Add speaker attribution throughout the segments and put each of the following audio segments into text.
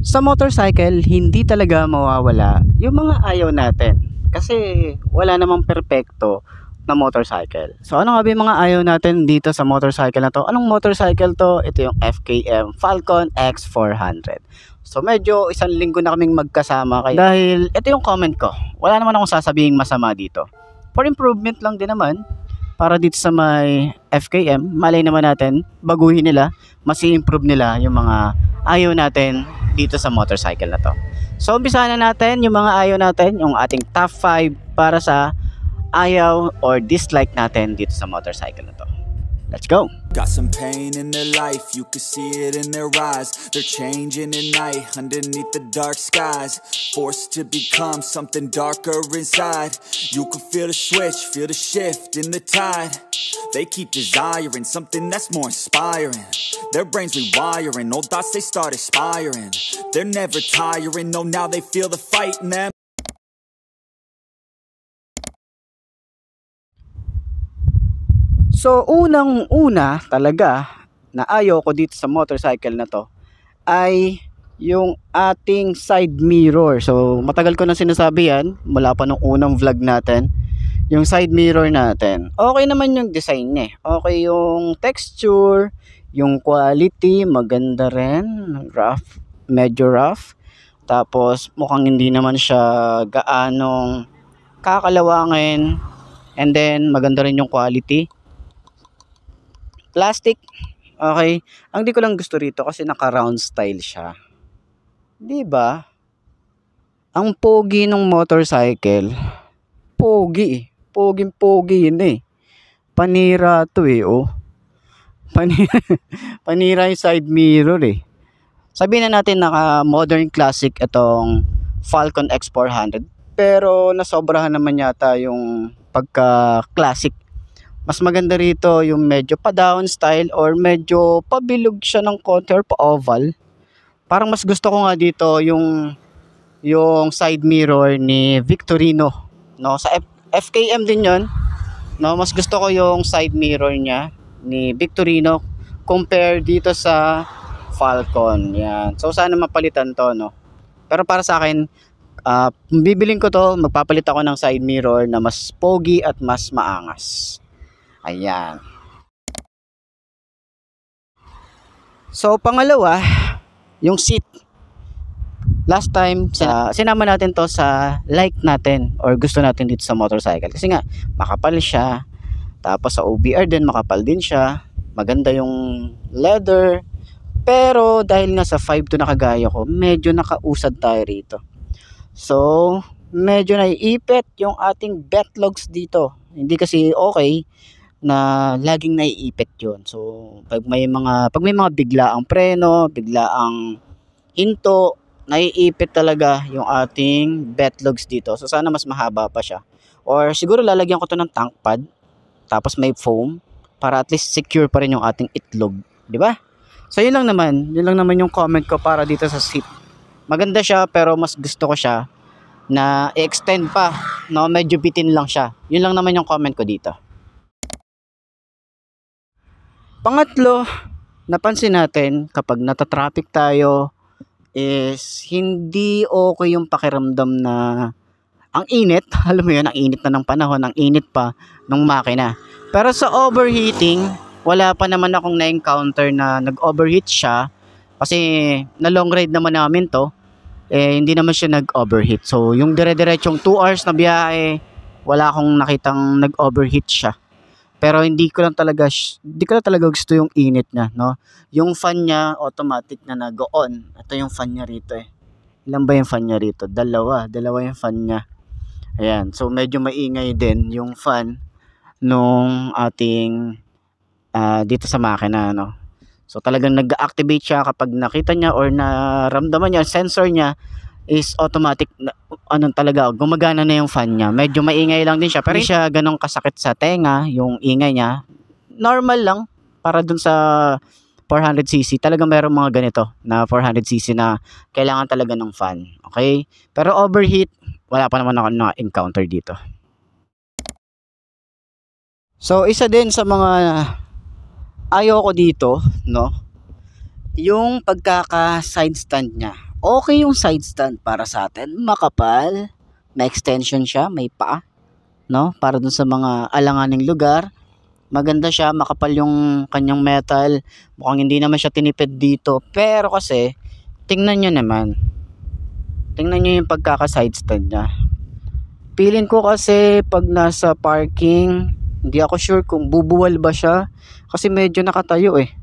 Speaker 1: Sa motorcycle, hindi talaga mawawala yung mga ayaw natin. Kasi wala namang perpekto na motorcycle. So ano nga ba yung mga ayaw natin dito sa motorcycle na to? Anong motorcycle to? Ito yung FKM Falcon X400. So medyo isang linggo na kaming magkasama kayo. Dahil ito yung comment ko. Wala naman akong sasabihing masama dito. For improvement lang din naman. Para dito sa may FKM, malay naman natin, baguhin nila, mas i-improve nila yung mga ayaw natin dito sa motorcycle na to. So umpisahan na natin yung mga ayaw natin, yung ating top 5 para sa ayaw or dislike natin dito sa motorcycle na to. Let's go!
Speaker 2: Got some pain in their life, you can see it in their eyes. They're changing at night underneath the dark skies, forced to become something darker inside. You can feel the switch, feel the shift in the tide. They keep desiring something that's more inspiring. Their brains rewiring, old thoughts they start expiring. They're never tiring, no, now they feel the fight in them.
Speaker 1: So unang-una talaga na ayaw ko dito sa motorcycle na to ay yung ating side mirror. So matagal ko na sinasabi yan mula pa nung unang vlog natin. Yung side mirror natin, okay naman yung design niya. Okay yung texture, yung quality, maganda rin. Rough, medyo rough. Tapos mukhang hindi naman siya gaanong kakalawangin. And then maganda rin yung quality. Plastic, okay. Ang di ko lang gusto rito kasi naka-round style siya. 'Di ba? Ang pogi ng motorcycle. Pogi. Poging-pogi yun eh. Panira 'to eh, oh. Panira yung side mirror eh. Sabihin na natin naka-modern classic itong Falcon X400, pero nasobrahan naman yata yung pagka-classic. Mas maganda rito yung medyo pa-down style or medyo pabilog siya ng konti or pa-oval. Parang mas gusto ko nga dito yung side mirror ni Victorino, no? Sa FKM din 'yon. No, mas gusto ko yung side mirror niya ni Victorino compare dito sa Falcon. Yan. So sana mapalitan 'to, no. Pero para sa akin, bibiling ko 'to, magpapalit ako ng side mirror na mas pogi at mas maangas. Ayan. So pangalawa, yung seat. Last time sinama natin to sa like natin or gusto natin dito sa motorcycle. Kasi nga makapal siya. Tapos sa OBR din makapal din siya. Maganda yung leather. Pero dahil nga sa 5 to na kagaya ko, medyo nakausad tayo rito. So medyo naiipit yung ating betlogs dito. Hindi kasi okay na laging naiipit yun. So pag may mga biglaang preno, biglaang hinto, naiipit talaga yung ating betlogs dito. So sana mas mahaba pa siya. Or siguro lalagyan ko to ng tank pad, tapos may foam para at least secure pa rin yung ating itlog, di ba? So yun lang naman yung comment ko para dito sa seat. Maganda siya pero mas gusto ko siya na i-extend pa, no, medyo bitin lang siya. Yun lang naman yung comment ko dito. Pangatlo, napansin natin kapag nata-traffic tayo is hindi okay yung pakiramdam na ang init. Alam mo yun, ang init na ng panahon, ang init pa ng makina. Pero sa overheating, wala pa naman akong na-encounter na nag-overheat siya. Kasi na long ride naman namin to, hindi naman siya nag-overheat. So yung dire-diretsong 2 hours na biyahe, wala akong nakitang nag-overheat siya. Pero hindi ko lang talaga gusto yung init niya, no? Yung fan niya automatic na nag-on. Ito yung fan niya rito eh. Ilan ba yung fan niya rito? Dalawa yung fan niya. Ayan, so medyo maingay din yung fan nung ating dito sa makina, no? So talagang nag-activate siya kapag nakita niya or naramdaman niya, sensor niya is automatic talaga gumagana na yung fan niya. Medyo maingay lang din siya pero hindi siya ganong kasakit sa tenga yung ingay niya. Normal lang para dun sa 400cc. Talagang meron mga ganito na 400cc na kailangan talaga ng fan. Okay? Pero overheat, wala pa naman ako na-encounter dito. So isa din sa mga ayaw ko dito, no, yung pagkaka side stand niya Okay yung side stand para sa atin, makapal, may extension siya, may paa, no? Para dun sa mga alanganing lugar. Maganda siya, makapal yung kanyang metal. Mukhang hindi naman siya tinipid dito. Pero kasi, tingnan nyo naman. Tingnan nyo yung pagkaka-side stand niya. Feeling ko kasi pag nasa parking, hindi ako sure kung bubuwal ba siya. Kasi medyo nakatayo eh.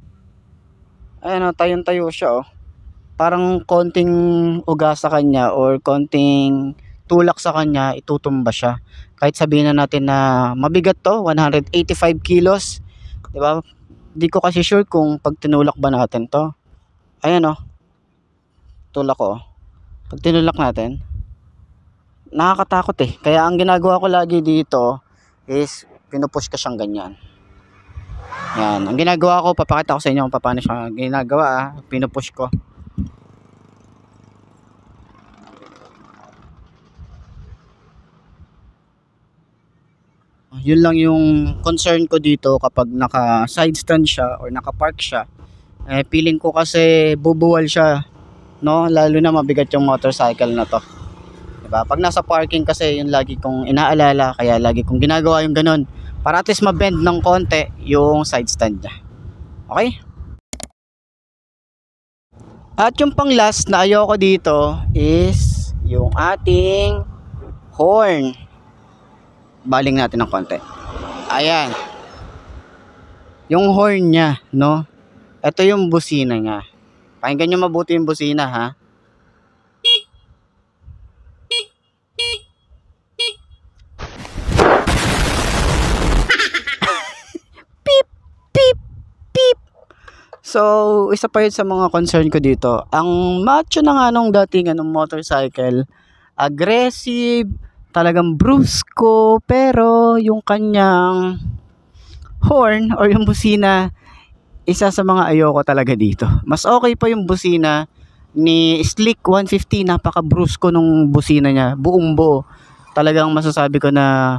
Speaker 1: Ayan o, tayong-tayo siya oh. Parang konting uga sa kanya or konting tulak sa kanya, itutumba siya. Kahit sabihin na natin na mabigat to, 185 kilos. Diba? Di ko kasi sure kung pag tinulak ba natin to. Ayan o. Tulak ko. Pag tinulak natin, nakakatakot eh. Kaya ang ginagawa ko lagi dito is pinupush ko siyang ganyan. Yan. Ang ginagawa ko, papakita ko sa inyo kung paano siya ginagawa. Pinupush ko. Yun lang yung concern ko dito kapag naka side stand siya or naka park siya. Feeling ko kasi bubuwal siya, no? Lalo na mabigat yung motorcycle na to. Diba? Pag nasa parking kasi yun lagi kong inaalala, kaya lagi kong ginagawa yung ganun para at least ma-bend ng konti yung side stand niya. Okay? At yung pang last na ayoko dito is yung ating horn. Baling natin ng konti. Ayan. Yung horn niya, no? Ito yung busina niya. Pakinggan nyo mabuti yung busina, ha? Beep, beep, beep. So, isa pa yun sa mga concern ko dito. Ang macho na nga nung dating motorcycle, aggressive, talagang brusco, pero yung kanyang horn or yung busina, isa sa mga ayoko talaga dito. Mas okay pa yung busina ni Slick 150, napaka brusco nung busina niya, buong buo. Talagang masasabi ko na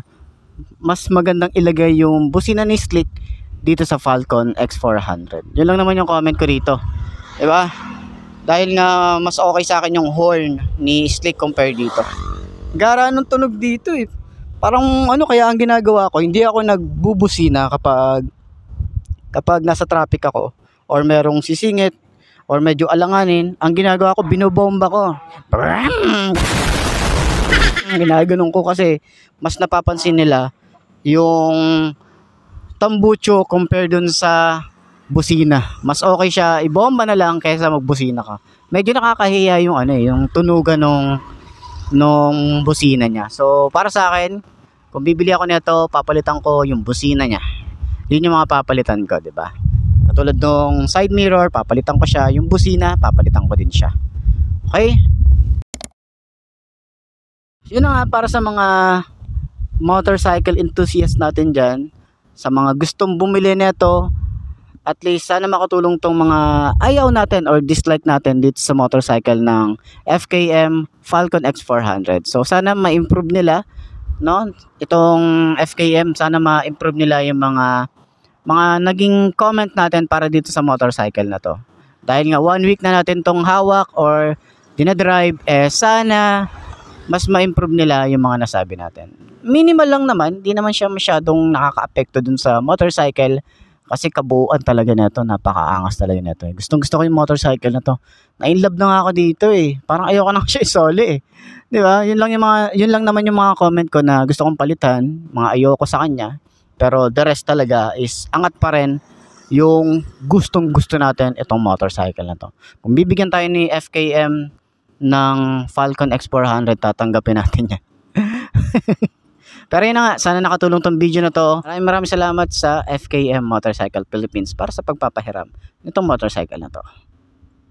Speaker 1: mas magandang ilagay yung busina ni Slick dito sa Falcon X400. Yun lang naman yung comment ko dito. Diba? Dahil nga mas okay sa akin yung horn ni Slick compare dito. Gara nung tunog dito eh. Parang kaya ang ginagawa ko, hindi ako nagbubusina kapag nasa traffic ako or merong sisingit or medyo alanganin. Ang ginagawa ko, binobomba ko. Ginaganon ko kasi mas napapansin nila yung tambucho compare dun sa busina. Mas okay siya ibomba na lang kaysa magbusina ka. Medyo nakakahiya yung yung tunugan nung busina niya. So para sa akin, kung bibili ako nito, papalitan ko yung busina niya. Yun yung mga papalitan ko, 'di ba? Katulad nung side mirror, papalitan ko siya. Yung busina, papalitan ko din siya. Okay? Yun na nga para sa mga motorcycle enthusiast natin dyan, sa mga gustong bumili nito. At least sana makatulong tong mga ayaw natin or dislike natin dito sa motorcycle ng FKM Falcon X400. So sana ma-improve nila, no? Itong FKM, sana ma-improve nila yung mga naging comment natin para dito sa motorcycle na to. Dahil nga 1 week na natin tong hawak or dinadrive, sana mas ma-improve nila yung mga nasabi natin. Minimal lang naman, di naman siya masyadong nakaka-apekto dun sa motorcycle. Kasi kabuuan talaga nito, napakaangas talaga nito. Gustong gusto ko yung motorcycle na to. Na-inlove na nga ako dito eh. Parang ayoko na siya isoli eh. 'Di ba? Yun lang naman yung mga comment ko na gusto kong palitan, mga ayoko sa kanya. Pero the rest talaga is angat pa rin yung gustong gusto natin itong motorcycle na to. Kung bibigyan tayo ni FKM ng Falcon X400, tatanggapin natin yan. Pero yun na nga, sana nakatulong tong video na to. Maraming salamat sa FKM Motorcycle Philippines para sa pagpapahiram nitong motorcycle na to.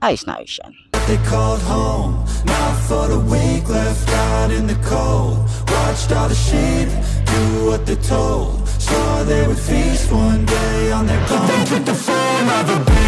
Speaker 1: Ayos na ayos yan.
Speaker 2: They called home, not for the weak, left out in the cold. Watched all the sheep do what they're told. Swore they would feast one day on their bones. With the flame of a beast.